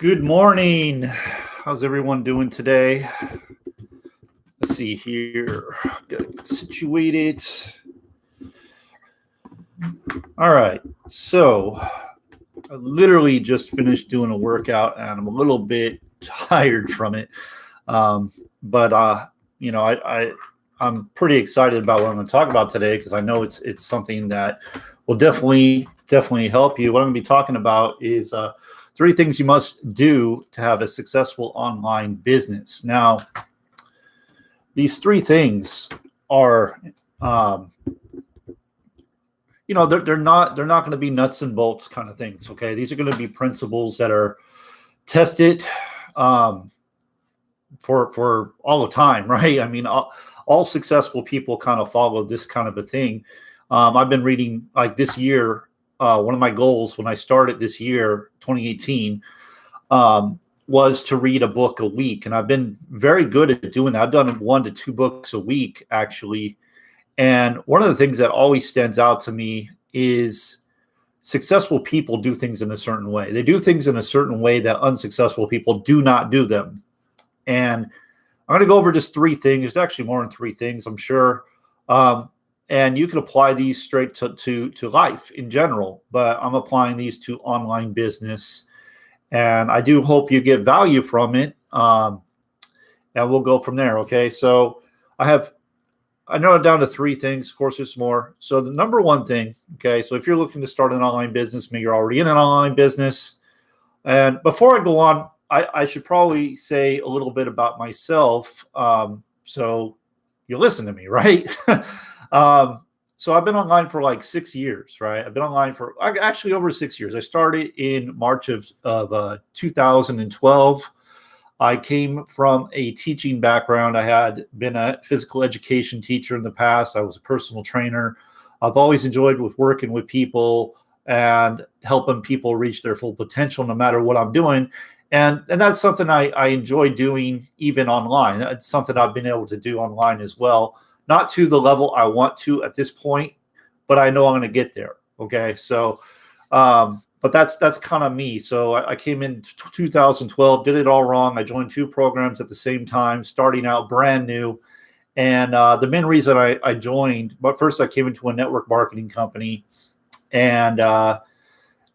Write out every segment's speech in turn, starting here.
Good morning. How's everyone doing today? Let's see here. Gotta get situated. All right. So I literally just finished doing a workout and I'm a little bit tired from it. But I'm pretty excited about what I'm going to talk about today because I know it's something that will definitely help you. What I'm going to be talking about is 3 things you must do to have a successful online business. Now, these 3 things are, they're not going to be nuts and bolts kind of things. Okay, these are going to be principles that are tested for all the time, right? I mean, all successful people kind of follow this kind of a thing. I've been reading like this year. One of my goals when I started this year, 2018, was to read a book a week. And I've been very good at doing that. I've done 1 to 2 books a week, actually. And one of the things that always stands out to me is successful people do things in a certain way. They do things in a certain way that unsuccessful people do not do them. And I'm going to go over just 3 things. There's actually more than 3 things, I'm sure. And you can apply these straight to life in general, but I'm applying these to online business. And I do hope you get value from it. And we'll go from there. Okay. So I narrowed it down to 3 things. Of course, there's more. So the number 1 thing, okay. So if you're looking to start an online business, maybe you're already in an online business. And before I go on, I should probably say a little bit about myself. So you listen to me, right? So I've been online for like 6 years, right? I've been online for actually over 6 years. I started in March of 2012. I came from a teaching background. I had been a physical education teacher in the past. I was a personal trainer. I've always enjoyed working with people and helping people reach their full potential no matter what I'm doing. And that's something I enjoy doing even online. That's something I've been able to do online as well. Not to the level I want to at this point, but I know I'm going to get there. Okay. So, but that's kind of me. So I came in 2012, did it all wrong. I joined 2 programs at the same time, starting out brand new. And the main reason I joined, but first I came into a network marketing company and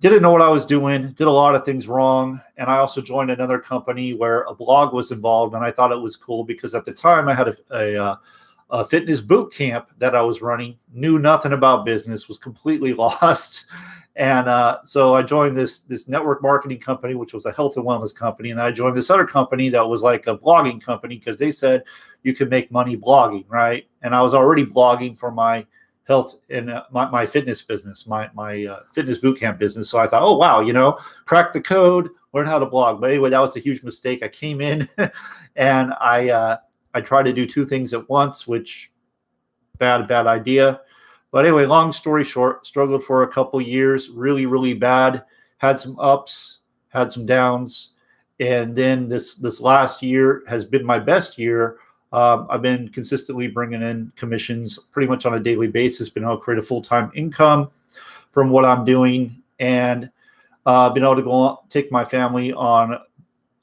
didn't know what I was doing, did a lot of things wrong. And I also joined another company where a blog was involved. And I thought it was cool because at the time I had a fitness boot camp that I was running, knew nothing about business, was completely lost. And so I joined this network marketing company, which was a health and wellness company. And I joined this other company that was like a blogging company because they said you could make money blogging, right? And I was already blogging for my health and my fitness business, my fitness boot camp business. So I thought, oh, wow, crack the code, learn how to blog. But anyway, that was a huge mistake. I came in and I tried to do 2 things at once, which bad idea. But anyway, long story short, struggled for a couple years, really, really bad. Had some ups, had some downs. And then this last year has been my best year. I've been consistently bringing in commissions pretty much on a daily basis, been able to create a full-time income from what I'm doing, and been able to go take my family on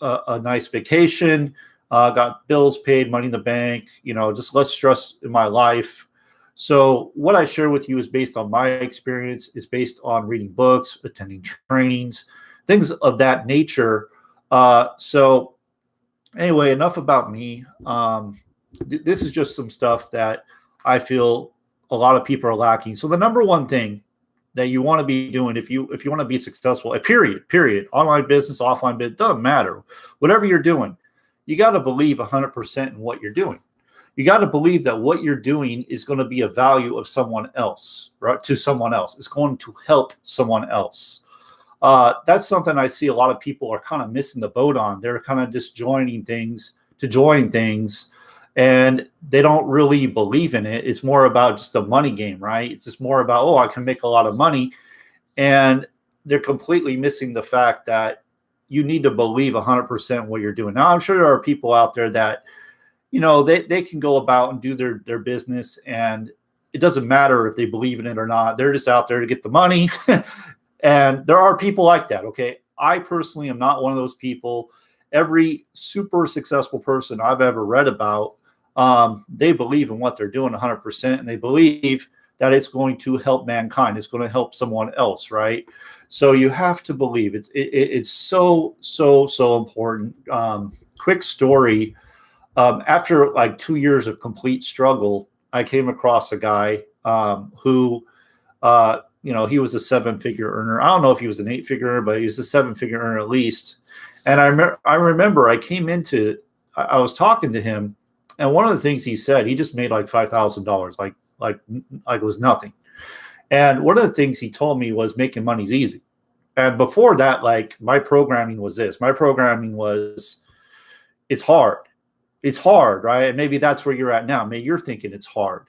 a nice vacation. Got bills paid, money in the bank, just less stress in my life. So what I share with you is based on my experience, is based on reading books, attending trainings, things of that nature. So anyway, enough about me. This is just some stuff that I feel a lot of people are lacking. So the number 1 thing that you want to be doing if you want to be successful, period, online business, offline business, doesn't matter. Whatever you're doing, you got to believe 100% in what you're doing. You got to believe that what you're doing is going to be a value of someone else, right? To someone else. It's going to help someone else. That's something I see a lot of people are kind of missing the boat on. They're kind of just joining things to join things, and they don't really believe in it. It's more about just a money game, right? It's just more about, oh, I can make a lot of money. And they're completely missing the fact that you need to believe 100% what you're doing. Now, I'm sure there are people out there that, they can go about and do their business, and it doesn't matter if they believe in it or not. They're just out there to get the money. And there are people like that. Okay. I personally am not one of those people. Every super successful person I've ever read about, they believe in what they're doing 100%, and they believe that it's going to help mankind. It's going to help someone else, right? So you have to believe. It's so important. Quick story. After like 2 years of complete struggle, I came across a guy who, he was a 7-figure earner. I don't know if he was an 8-figure earner, but he was a 7-figure earner at least. And I remember I was talking to him, and one of the things he said, he just made like $5,000, like it was nothing. And one of the things he told me was making money's easy. And before that, like my programming was this. My programming was, it's hard. It's hard, right? And maybe that's where you're at now. Maybe you're thinking it's hard.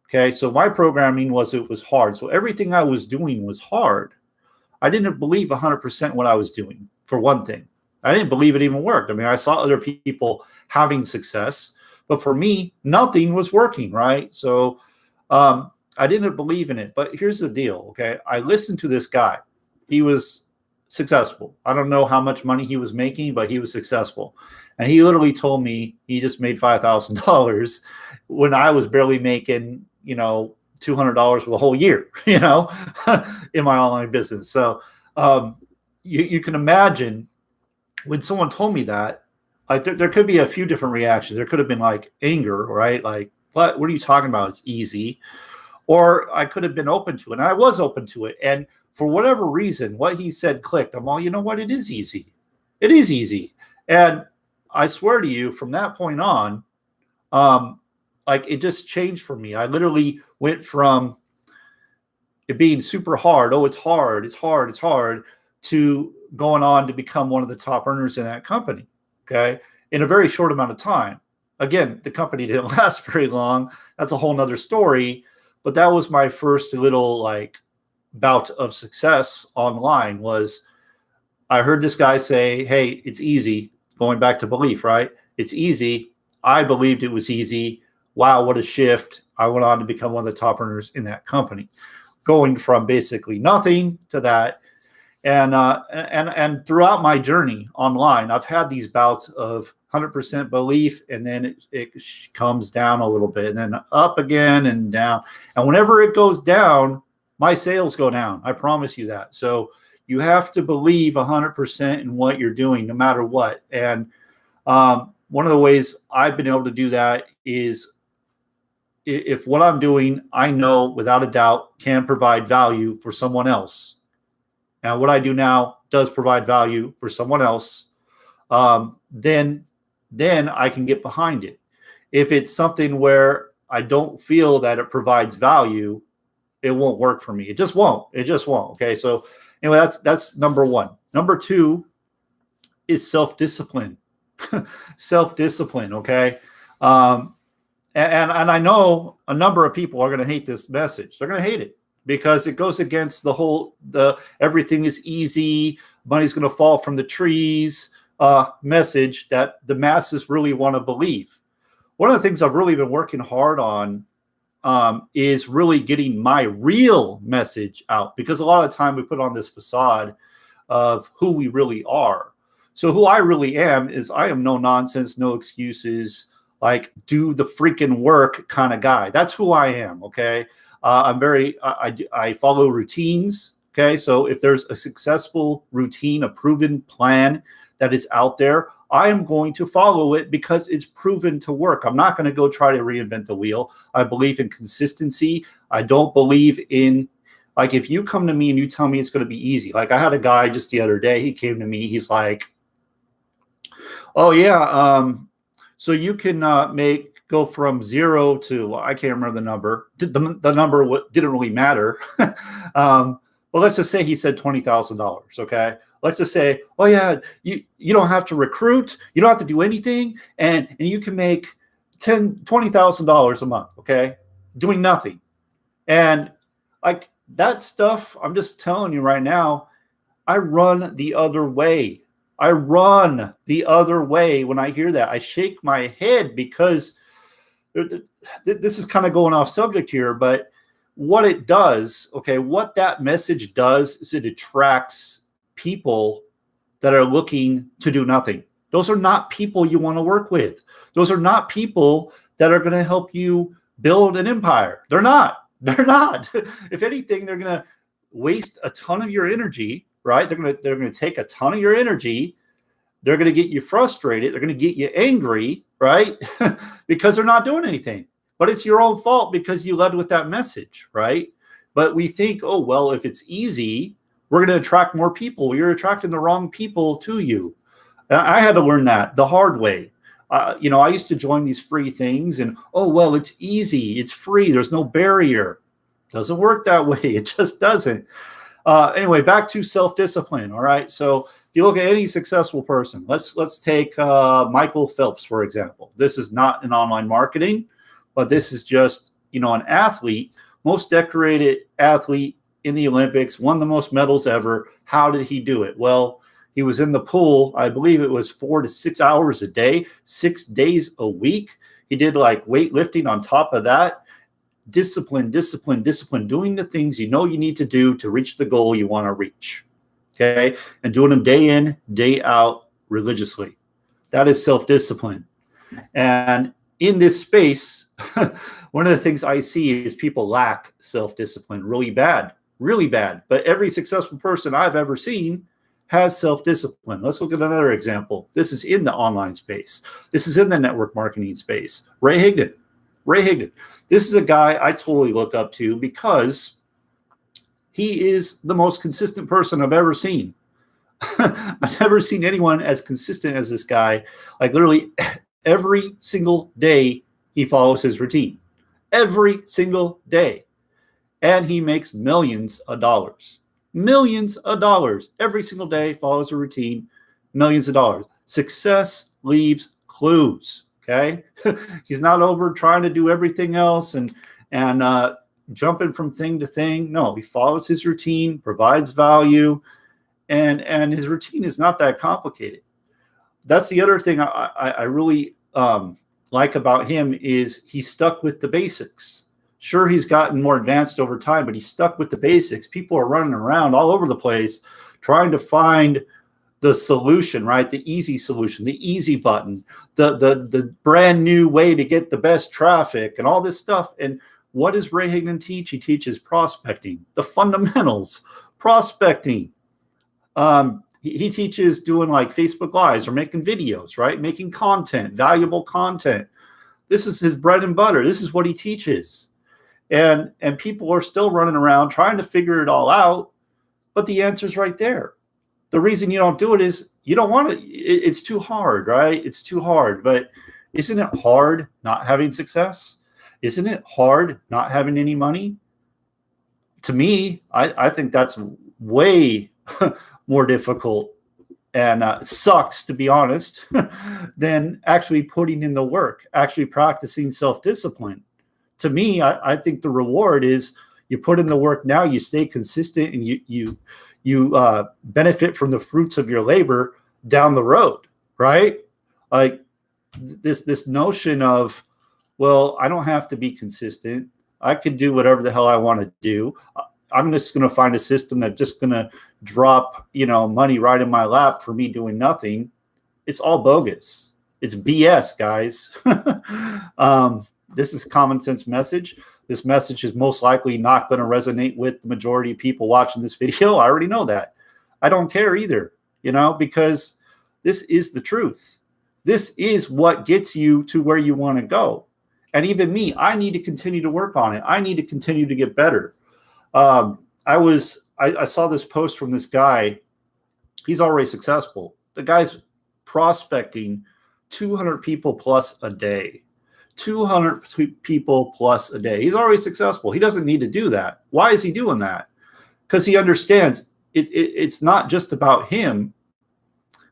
Okay. So my programming was, it was hard. So everything I was doing was hard. I didn't believe 100% what I was doing, for one thing. I didn't believe it even worked. I mean, I saw other people having success, but for me, nothing was working, right? So I didn't believe in it. But here's the deal, okay? I listened to this guy. He was successful. I don't know how much money he was making, but he was successful. And he literally told me he just made $5,000 when I was barely making, $200 for the whole year, in my online business. So you can imagine when someone told me that, like there could be a few different reactions. There could have been like anger, right? Like, what are you talking about? It's easy. Or I could have been open to it. And I was open to it. And for whatever reason, what he said clicked. I'm all, you know what? It is easy. It is easy. And I swear to you, from that point on, like it just changed for me. I literally went from it being super hard. Oh, it's hard. It's hard. It's hard, to going on to become one of the top earners in that company. Okay. In a very short amount of time. Again, the company didn't last very long. That's a whole nother story. But that was my first little like bout of success online. Was I heard this guy say, hey, it's easy. Going back to belief, right? It's easy. I believed it was easy. Wow, what a shift. I went on to become one of the top earners in that company, going from basically nothing to that. And throughout my journey online, I've had these bouts of 100% belief, and then it comes down a little bit, and then up again and down. And whenever it goes down, my sales go down. I promise you that. So you have to believe 100% in what you're doing, no matter what. And one of the ways I've been able to do that is if what I'm doing, I know without a doubt can provide value for someone else. Now, what I do now does provide value for someone else, then I can get behind it. If it's something where I don't feel that it provides value, it won't work for me. It just won't. It just won't. Okay. So anyway, that's number one. Number two is self-discipline. Self-discipline. Okay. And I know a number of people are going to hate this message. They're going to hate it because it goes against the everything is easy, money's going to fall from the trees message that the masses really want to believe. One of the things I've really been working hard on is really getting my real message out, because a lot of the time we put on this facade of who we really are. So who I really am is I am no nonsense, no excuses, like do the freaking work kind of guy. That's who I am. Okay. I follow routines. Okay. So if there's a successful routine, a proven plan that is out there, I am going to follow it because it's proven to work. I'm not going to go try to reinvent the wheel. I believe in consistency. I don't believe in, like, if you come to me and you tell me it's going to be easy. Like I had a guy just the other day, he came to me, he's like, oh yeah, so you can go from 0 to, I can't remember the number. The number didn't really matter. Well, let's just say he said $20,000. Okay. Let's just say, oh yeah, you don't have to recruit. You don't have to do anything. And you can make $20,000 a month. Okay. Doing nothing. And like that stuff, I'm just telling you right now, I run the other way. I run the other way when I hear that. I shake my head because this is kind of going off subject here, but what it does, okay, what that message does is it attracts people that are looking to do nothing. Those are not people you want to work with. Those are not people that are going to help you build an empire. They're not. They're not. If anything, they're going to waste a ton of your energy, right? They're going to take a ton of your energy. They're going to get you frustrated. They're going to get you angry, right? Because they're not doing anything. But it's your own fault because you led with that message, right? But we think, oh, well, if it's easy, we're going to attract more people. You're attracting the wrong people to you. And I had to learn that the hard way. I used to join these free things and, oh, well, it's easy. It's free. There's no barrier. It doesn't work that way. It just doesn't. Anyway, back to self-discipline. All right. So if you look at any successful person, let's take Michael Phelps, for example. This is not an online marketing, but this is just, an athlete, most decorated athlete in the Olympics, won the most medals ever. How did he do it? Well, he was in the pool, I believe it was 4 to 6 hours a day, 6 days a week. He did like weightlifting on top of that. Discipline, doing the things you know you need to do to reach the goal you want to reach. Okay. And doing them day in, day out religiously. That is self-discipline. And in this space, one of the things I see is people lack self-discipline really bad. But every successful person I've ever seen has self-discipline. Let's look at another example. This is in the online space. This is in the network marketing space. Ray Higdon. This is a guy I totally look up to because he is the most consistent person I've ever seen. I've never seen anyone as consistent as this guy. Like literally every single day he follows his routine. Every single day. And he makes millions of dollars. Every single day, follows a routine, millions of dollars. Success leaves clues, okay? He's not over trying to do everything else and jumping from thing to thing. No, he follows his routine, provides value, and his routine is not that complicated. That's the other thing I really like about him is he stuck with the basics. Sure, he's gotten more advanced over time, but he's stuck with the basics. People are running around all over the place trying to find the solution, right? The easy solution, the easy button, the brand new way to get the best traffic and all this stuff. And what does Ray Higdon teach? He teaches prospecting, the fundamentals, prospecting. He teaches doing like Facebook Lives or making videos, right? Making content, valuable content. This is his bread and butter. This is what he teaches. And people are still running around trying to figure it all out, but the answer's right there. The reason you don't do it is you don't want to. It's too hard, right? It's too hard. But isn't it hard not having success? Isn't it hard not having any money? To me, I think that's way more difficult and sucks, to be honest, than actually putting in the work, actually practicing self-discipline. To me, I think the reward is you put in the work now, you stay consistent, and you benefit from the fruits of your labor down the road, right? Like this notion of, well, I don't have to be consistent. I could do whatever the hell I want to do. I'm just going to find a system that's just going to drop, money right in my lap for me doing nothing. It's all bogus. It's BS, guys. This is a common sense message. This message is most likely not going to resonate with the majority of people watching this video. I already know that. I don't care either, because this is the truth. This is what gets you to where you want to go. And even me, I need to continue to work on it. I need to continue to get better. I saw this post from this guy. He's already successful. The guy's prospecting 200 people plus a day. 200 people plus a day. He's already successful. He doesn't need to do that. Why is he doing that? Because he understands it's not just about him.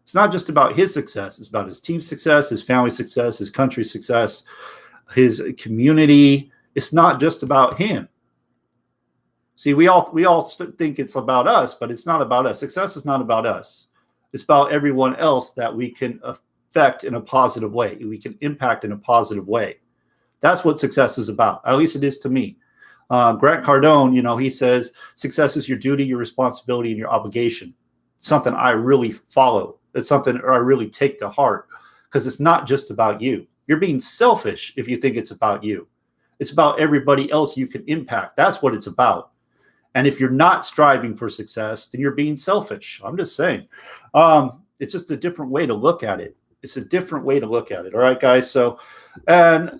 It's not just about his success. It's about his team's success, his family success, his country's success, his community. It's not just about him. See, we all think it's about us, but it's not about us. Success is not about us. It's about everyone else that we can affect in a positive way. We can impact in a positive way. That's what success is about. At least it is to me. Grant Cardone, he says, success is your duty, your responsibility, and your obligation. something I really follow. It's something I really take to heart, because it's not just about you. You're being selfish if you think it's about you. It's about everybody else you can impact. That's what it's about. And if you're not striving for success, then you're being selfish. I'm just saying. It's just a different way to look at it. It's a different way to look at it. All right, guys. So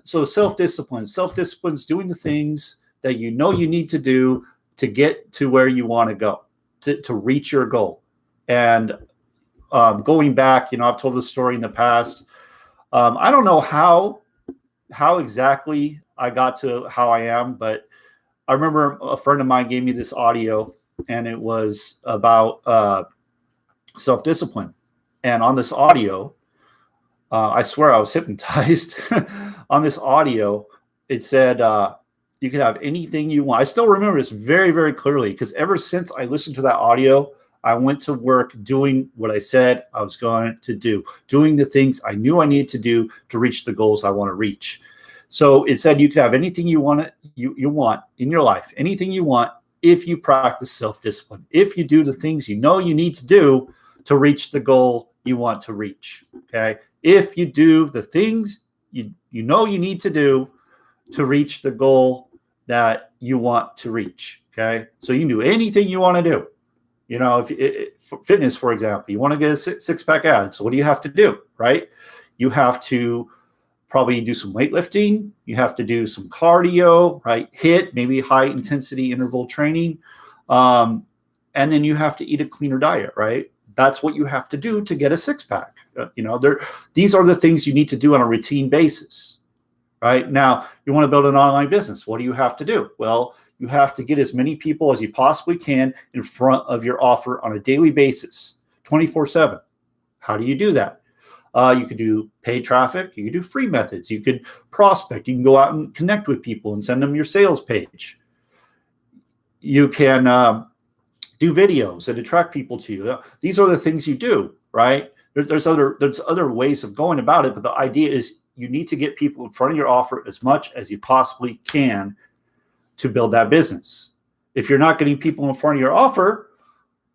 self-discipline. Self-discipline is doing the things that you know you need to do to get to where you want to go, to reach your goal. And going back, I've told this story in the past. I don't know how exactly I got to how I am, but I remember a friend of mine gave me this audio, and it was about self-discipline. And on this audio, I swear I was hypnotized. On this audio, it said, you can have anything you want. I still remember this very, very clearly, because ever since I listened to that audio, I went to work doing what I said I was going to do, doing the things I knew I needed to do to reach the goals I want to reach. So it said you could have anything you want in your life, anything you want, if you practice self-discipline, if you do the things you know you need to do to reach the goal you want to reach. Okay. If you do the things you know you need to do to reach the goal that you want to reach. Okay. So you can do anything you want to do. For fitness, for example, you want to get a six-pack abs. So what do you have to do, right? You have to probably do some weightlifting. You have to do some cardio, right? Maybe high intensity interval training. And then you have to eat a cleaner diet, right? That's what you have to do to get a six-pack. These are the things you need to do on a routine basis, right? Now, you want to build an online business. What do you have to do? Well, you have to get as many people as you possibly can in front of your offer on a daily basis, 24/7. How do you do that? You could do paid traffic. You could do free methods. You could prospect. You can go out and connect with people and send them your sales page. You can do videos that attract people to you. These are the things you do, right? There's other ways of going about it, but the idea is you need to get people in front of your offer as much as you possibly can to build that business. If you're not getting people in front of your offer,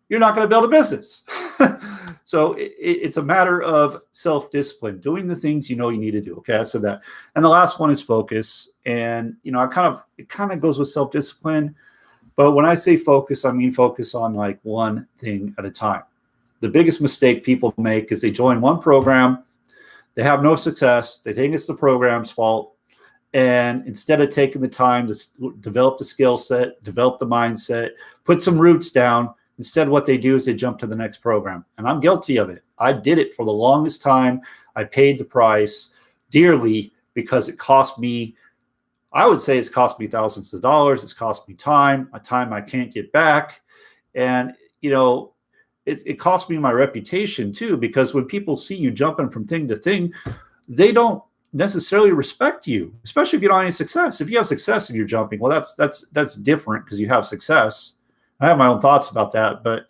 you're not going to build a business. So it's a matter of self-discipline, doing the things you know you need to do. Okay, I said that. And the last one is focus. And it kind of goes with self-discipline. But when I say focus, I mean focus on like one thing at a time. The biggest mistake people make is they join one program, they have no success, they think it's the program's fault. And instead of taking the time to develop the skill set, develop the mindset, put some roots down, instead what they do is they jump to the next program. And I'm guilty of it. I did it for the longest time. I paid the price dearly because it cost me, I would say it's cost me thousands of dollars. It's cost me time, a time I can't get back. And, it cost me my reputation too, because when people see you jumping from thing to thing, they don't necessarily respect you, especially if you don't have any success. If you have success and you're jumping, well, that's different because you have success. I have my own thoughts about that, but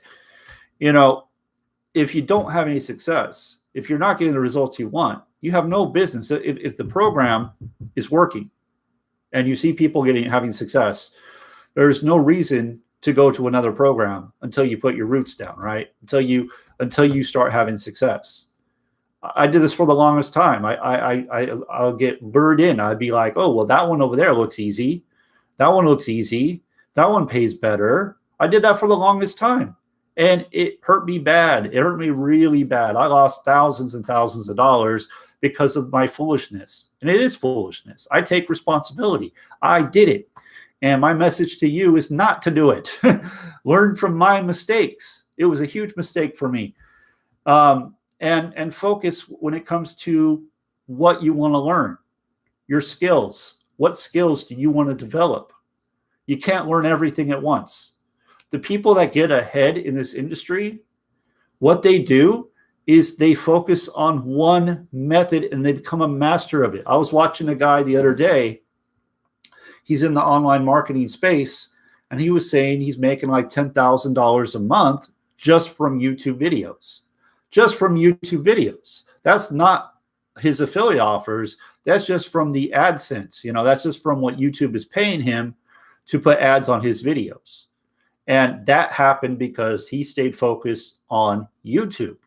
if you don't have any success, if you're not getting the results you want, you have no business. If the program is working and you see people having success, there's no reason to go to another program until you put your roots down, right? Until you start having success. I did this for the longest time. I'll get lured in. I'd be like, oh, well, that one over there looks easy. That one looks easy. That one pays better. I did that for the longest time. And it hurt me bad. It hurt me really bad. I lost thousands and thousands of dollars because of my foolishness. And it is foolishness. I take responsibility. I did it. And my message to you is not to do it. Learn from my mistakes. It was a huge mistake for me. And focus when it comes to what you want to learn, your skills. What skills do you want to develop? You can't learn everything at once. The people that get ahead in this industry, what they do is they focus on one method and they become a master of it. I was watching a guy the other day. He's in the online marketing space, and he was saying he's making like $10,000 a month just from YouTube videos. Just from YouTube videos. That's not his affiliate offers. That's just from the AdSense. That's just from what YouTube is paying him to put ads on his videos. And that happened because he stayed focused on YouTube.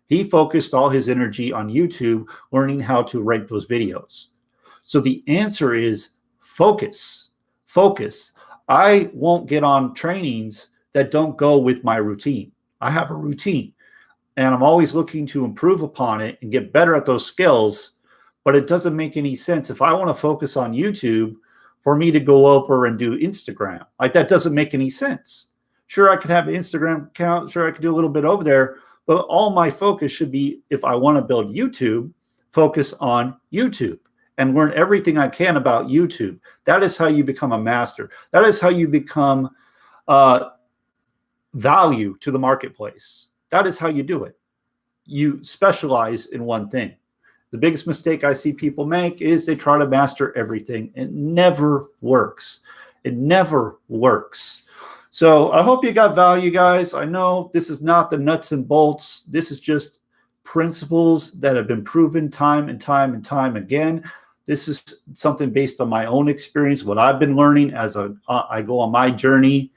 He focused all his energy on YouTube, learning how to rank those videos. So the answer is focus. Focus. I won't get on trainings that don't go with my routine. I have a routine, and I'm always looking to improve upon it and get better at those skills. But it doesn't make any sense if I want to focus on YouTube for me to go over and do Instagram. Like, that doesn't make any sense. Sure, I could have an Instagram account. Sure, I could do a little bit over there. But all my focus should be, if I want to build YouTube, focus on YouTube and learn everything I can about YouTube. That is how you become a master. That is how you become value to the marketplace. That is how you do it. You specialize in one thing. The biggest mistake I see people make is they try to master everything. It never works. It never works. So I hope you got value, guys. I know this is not the nuts and bolts. This is just principles that have been proven time and time and time again. This is something based on my own experience, what I've been learning as I go on my journey.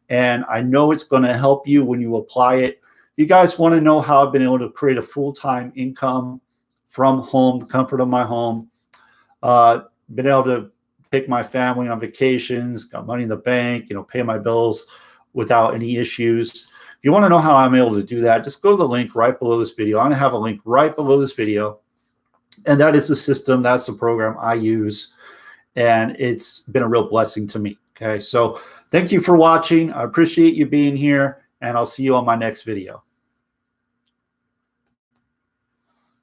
And I know it's going to help you when you apply it. If you guys want to know how I've been able to create a full-time income from home, the comfort of my home, been able to take my family on vacations, got money in the bank, pay my bills without any issues. If you want to know how I'm able to do that, just go to the link right below this video. I'm going to have a link right below this video. And that is the system. That's the program I use. And it's been a real blessing to me. Okay. So thank you for watching. I appreciate you being here, and I'll see you on my next video.